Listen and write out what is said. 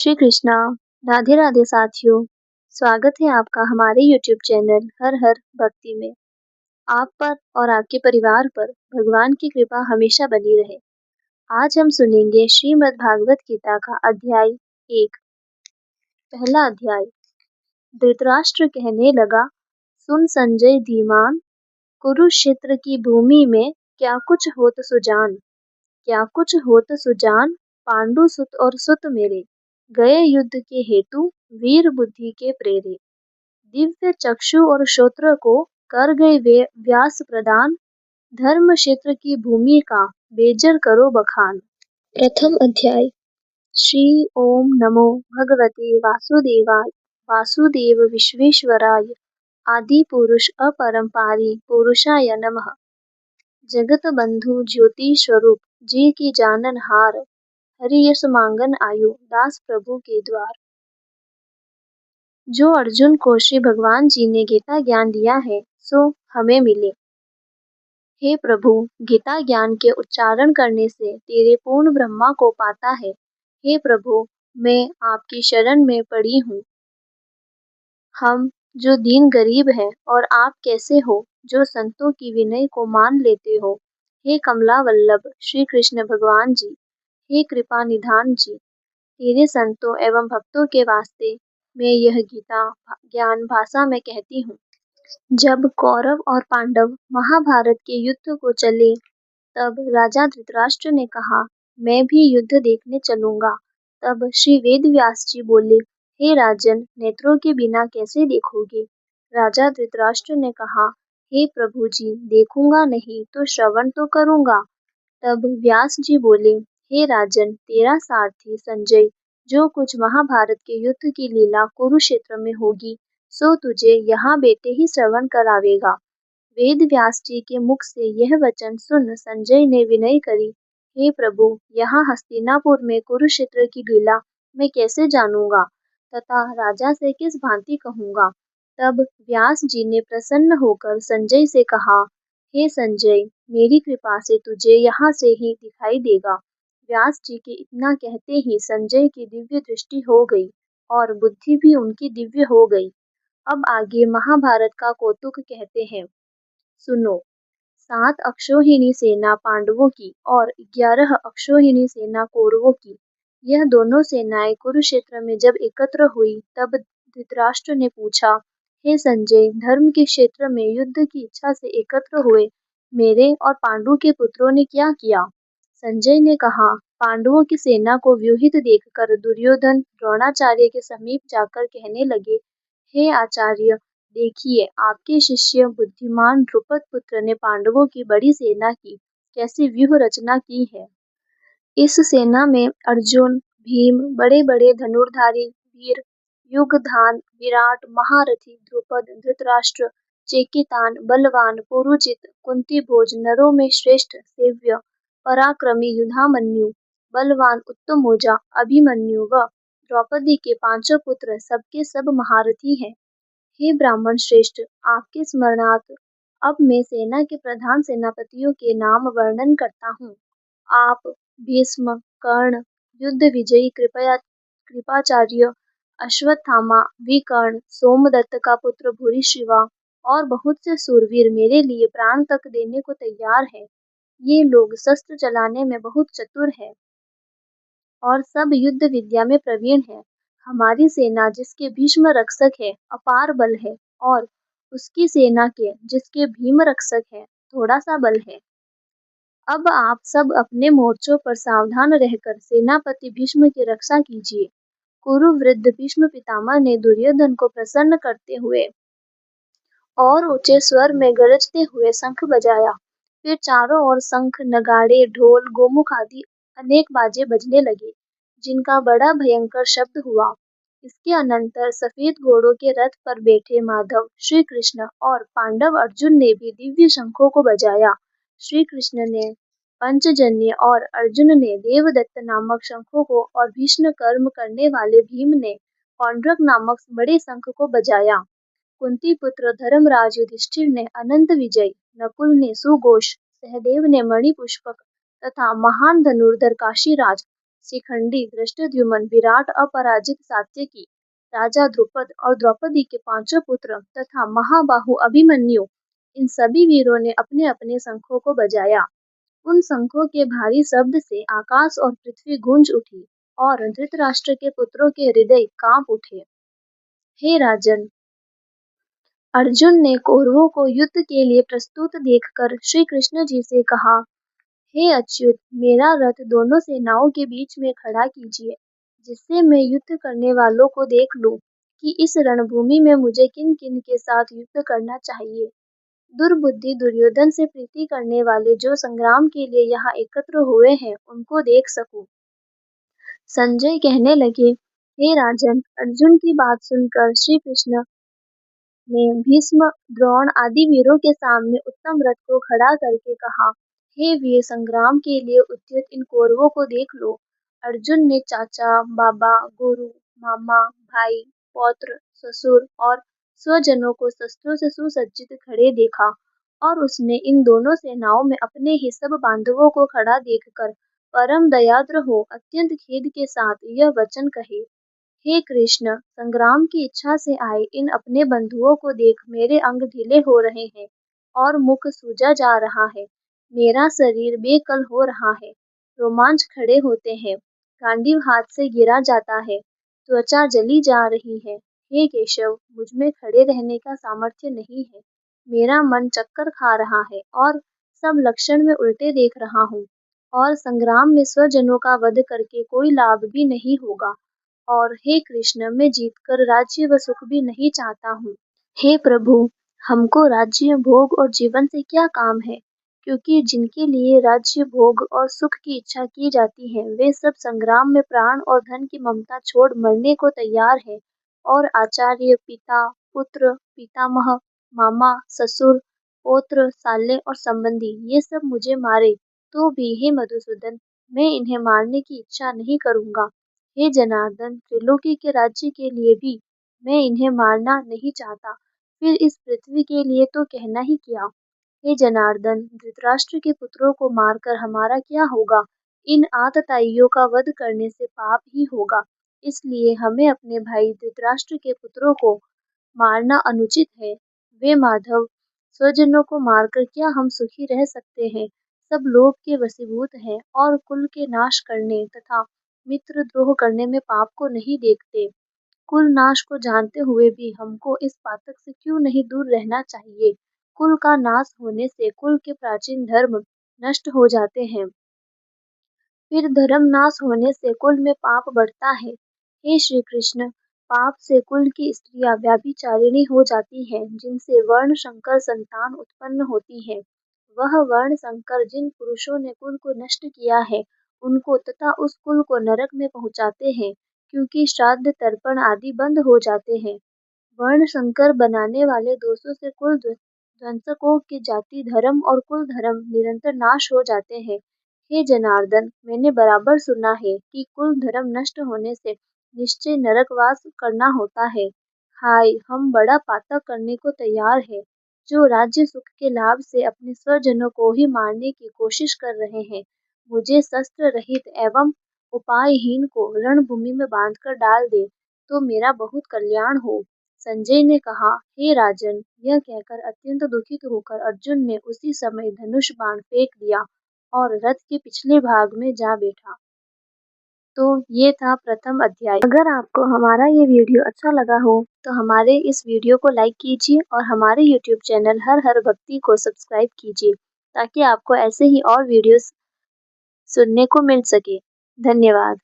श्री कृष्णा। राधे राधे साथियों। स्वागत है आपका हमारे YouTube चैनल हर हर भक्ति में। आप पर और आपके परिवार पर भगवान की कृपा हमेशा बनी रहे। आज हम सुनेंगे श्रीमद् भागवत गीता का अध्याय 1। पहला अध्याय। धृतराष्ट्र कहने लगा, सुन संजय धीमान, कुरुक्षेत्र की भूमि में क्या कुछ होत सुजान, क्या कुछ होत सुजान, पांडु सुत और सुत मेरे, गए युद्ध के हेतु वीर बुद्धि के प्रेरे, दिव्य चक्षु और श्रोत्र को कर गए वे व्यास प्रदान, धर्म क्षेत्र की भूमि का बेजर करो बखान। प्रथम अध्याय। श्री ओम नमो भगवते वासुदेवाय, वासुदेव विश्वेश्वराय, आदि पुरुष अपरंपारी पुरुषाय नमः। जगत बंधु ज्योति स्वरूप, जी की जानन हार, हरि यश मांगन आयु, दास प्रभु के द्वार। जो अर्जुन को श्री भगवान जी ने गीता ज्ञान दिया है सो हमें मिले। हे प्रभु, गीता ज्ञान के उच्चारण करने से तेरे पूर्ण ब्रह्मा को पाता है। हे प्रभु, मैं आपकी शरण में पड़ी हूँ। हम जो दीन गरीब है और आप कैसे हो जो संतों की विनय को मान लेते हो। हे कमला वल्लभ श्री कृष्ण भगवान जी, हे कृपा निधान जी, तेरे संतों एवं भक्तों के वास्ते मैं यह गीता ज्ञान भाषा में कहती हूँ। जब कौरव और पांडव महाभारत के युद्ध को चले तब राजा धृतराष्ट्र ने कहा, मैं भी युद्ध देखने चलूंगा। तब श्री वेदव्यास जी बोले, हे राजन, नेत्रों के बिना कैसे देखोगे। राजा धृतराष्ट्र ने कहा, हे प्रभु जी, देखूंगा नहीं तो श्रवण तो करूंगा। तब व्यास जी बोले, हे राजन, तेरा सारथी संजय जो कुछ महाभारत के युद्ध की लीला कुरुक्षेत्र में होगी सो तुझे यहाँ बैठे ही श्रवण करावेगा। वेद व्यास जी के मुख से यह वचन सुन संजय ने विनय करी, हे प्रभु, यहाँ हस्तिनापुर में कुरुक्षेत्र की लीला मैं कैसे जानूंगा तथा राजा से किस भांति कहूंगा। तब व्यास जी ने प्रसन्न होकर संजय से कहा, हे संजय, मेरी कृपा से तुझे यहाँ से ही दिखाई देगा। व्यास जी के इतना कहते ही संजय की दिव्य दृष्टि हो गई और बुद्धि भी उनकी दिव्य हो गई। अब आगे महाभारत का कौतुक कहते हैं, सुनो। 7 अक्षौहिणी सेना पांडवों की और 11 अक्षौहिणी सेना कौरवों की, यह दोनों सेनाएं कुरुक्षेत्र में जब एकत्र हुई तब धृतराष्ट्र ने पूछा, हे संजय, धर्म के क्षेत्र में युद्ध की इच्छा से एकत्र हुए मेरे और पांडु के पुत्रों ने क्या किया। संजय ने कहा, पांडवों की सेना को व्यूहित देखकर दुर्योधन द्रोणाचार्य के समीप जाकर कहने लगे, हे आचार्य, देखिए आपके शिष्य बुद्धिमान द्रुपद पुत्र ने पांडवों की बड़ी सेना की कैसी व्यूह रचना की है। इस सेना में अर्जुन, भीम, बड़े बड़े धनुर्धारी वीर, युगधान, विराट, महारथी द्रुपद, धृतराष्ट्र, चेकितान, बलवान, पुरुजित, कुंती भोज, नरों में श्रेष्ठ सेव्य, पराक्रमी युधामन्यु, बलवान उत्तमोजा, अभिमन्यु व द्रौपदी के 5 पुत्र सबके सब महारथी हैं। हे ब्राह्मण श्रेष्ठ, आपके स्मरणार्थ अब मैं सेना के प्रधान सेनापतियों के नाम वर्णन करता हूँ। आप भीष्म, कर्ण, युद्ध विजयी कृपाचार्य, अश्वत्थामा, विकर्ण, सोमदत्त का पुत्र भूरिश्रवा और बहुत से सूरवीर मेरे लिए प्राण तक देने को तैयार है। ये लोग शस्त्र चलाने में बहुत चतुर है और सब युद्ध विद्या में प्रवीण है। हमारी सेना जिसके भीष्म रक्षक है अपार बल है और उसकी सेना के जिसके भीम रक्षक है थोड़ा सा बल है। अब आप सब अपने मोर्चों पर सावधान रहकर सेनापति भीष्म की रक्षा कीजिए। कुरु वृद्ध भीष्म पितामह ने दुर्योधन को प्रसन्न करते हुए और ऊंचे स्वर में गरजते हुए शंख बजाया। फिर चारों ओर शंख, नगाड़े, ढोल, गोमुख आदि अनेक बाजे बजने लगे, जिनका बड़ा भयंकर शब्द हुआ। इसके अनंतर सफेद घोड़ों के रथ पर बैठे माधव, श्री कृष्ण और पांडव अर्जुन ने भी दिव्य शंखों को बजाया। श्री कृष्ण ने पंचजन्य और अर्जुन ने देवदत्त नामक शंखों को और भीष्म कर्म करने वाले भीम ने पौंड्रक नामक बड़े शंख को बजाया। कुंती पुत्र धर्मराज युधिष्ठिर ने अनंत विजय, नकुल ने सुघोष, सहदेव ने मणि पुष्पक तथा महान धनुर्धर काशीराज शिखंडी धृष्टद्युम्न, विराट अपराजित सात्यकी, राजा द्रुपद और द्रौपदी के 5 पुत्र तथा महाबाहु अभिमन्यु, इन सभी वीरों ने अपने अपने शंखों को बजाया। उन शंखों के भारी शब्द से आकाश और पृथ्वी गूंज उठी और धृतराष्ट्र के पुत्रों के हृदय कांप उठे। हे राजन, अर्जुन ने कौरवों को युद्ध के लिए प्रस्तुत देखकर श्री कृष्ण जी से कहा, हे अच्युत, मेरा रथ दोनों सेनाओं के बीच में खड़ा कीजिए, जिससे मैं युद्ध करने वालों को देख लूं कि इस रणभूमि में मुझे किन किन के साथ युद्ध करना चाहिए। दुर्बुद्धि दुर्योधन से प्रीति करने वाले जो संग्राम के लिए यहाँ एकत्र हुए हैं, उनको देख सकूं। संजय कहने लगे, हे राजन, अर्जुन की बात सुनकर श्री कृष्ण ने भीष्म, द्रोण आदि वीरों के सामने उत्तम रथ को खड़ा करके कहा, हे वीर, संग्राम के लिए उद्यत इन कौरवों को देख लो। अर्जुन ने चाचा, बाबा, गुरु, मामा, भाई, पौत्र, ससुर और स्वजनों को शस्त्रों से सुसज्जित खड़े देखा और उसने इन दोनों सेनाओं में अपने ही सब बांधवों को खड़ा देखकर परम दयाद्र हो अत्यंत खेद के साथ यह वचन कहे, हे कृष्ण, संग्राम की इच्छा से आए इन अपने बंधुओं को देख मेरे अंग ढीले हो रहे हैं और मुख सूजा जा रहा है। मेरा शरीर बेकल हो रहा है, रोमांच खड़े होते हैं, गांडीव हाथ से गिरा जाता है, त्वचा जली जा रही है। हे केशव, मुझ में खड़े रहने का सामर्थ्य नहीं है। मेरा मन चक्कर खा रहा है और सब लक्षण में उल्टे देख रहा हूँ और संग्राम में स्वजनों का वध करके कोई लाभ भी नहीं होगा। और हे कृष्ण, मैं जीतकर राज्य व सुख भी नहीं चाहता हूँ। हे प्रभु, हमको राज्य, भोग और जीवन से क्या काम है, क्योंकि जिनके लिए राज्य, भोग और सुख की इच्छा की जाती है, वे सब संग्राम में प्राण और धन की ममता छोड़ मरने को तैयार है। और आचार्य, पिता, पुत्र, पितामह, मामा, ससुर, पौत्र, साले और संबंधी, ये सब मुझे मारे तो भी हे मधुसूदन, मैं इन्हें मारने की इच्छा नहीं करूंगा। हे जनार्दन, त्रिलोकी के राज्य के लिए भी मैं इन्हें मारना नहीं चाहता, फिर इस पृथ्वी के लिए तो कहना ही क्या। हे जनार्दन, धृतराष्ट्र के पुत्रों को मारकर हमारा क्या होगा? इन आतताइयों का वध करने से पाप ही होगा। इसलिए हमें अपने भाई धृतराष्ट्र के पुत्रों को मारना अनुचित है। वे माधव, स्वजनों को मारकर क्या हम सुखी रह सकते हैं? सब लोभ के वशीभूत हैं और कुल के नाश करने तथा मित्र द्रोह करने में पाप को नहीं देखते। कुल नाश को जानते हुए भी हमको इस पातक से क्यों नहीं दूर रहना चाहिए? कुल का नाश होने से कुल के प्राचीन धर्म नष्ट हो जाते हैं, फिर धर्म नाश होने से कुल में पाप बढ़ता है। हे श्री कृष्ण, पाप से कुल की स्त्रियां व्याभिचारिणी हो जाती हैं, जिनसे वर्ण संकर संतान उत्पन्न होती है। वह वर्ण संकर जिन पुरुषों ने कुल को नष्ट किया है, उनको तथा उस कुल को नरक में पहुंचाते हैं, क्योंकि श्राद्ध तर्पण आदि बंद हो जाते हैं। वर्ण संकर बनाने वाले दोषों से कुल ध्वंसकों की जाति धर्म और कुल धर्म निरंतर नाश हो जाते हैं। हे जनार्दन, मैंने बराबर सुना है कि कुल धर्म नष्ट होने से निश्चय नरकवास करना होता है। हाय, हम बड़ा पातक करने को तैयार है, जो राज्य सुख के लाभ से अपने स्वजनों को ही मारने की कोशिश कर रहे हैं। मुझे शस्त्र रहित एवं उपायहीन को रणभूमि में बांधकर डाल दे, तो मेरा बहुत कल्याण हो। संजय ने कहा, हे राजन, यह कहकर अत्यंत दुखित होकर अर्जुन ने उसी समय धनुष बाण फेंक दिया और रथ के पिछले भाग में जा बैठा। तो ये था प्रथम अध्याय। अगर आपको हमारा ये वीडियो अच्छा लगा हो तो हमारे इस वीडियो को लाइक कीजिए और हमारे YouTube चैनल हर हर भक्ति को सब्सक्राइब कीजिए, ताकि आपको ऐसे ही और वीडियोस सुनने को मिल सके। धन्यवाद।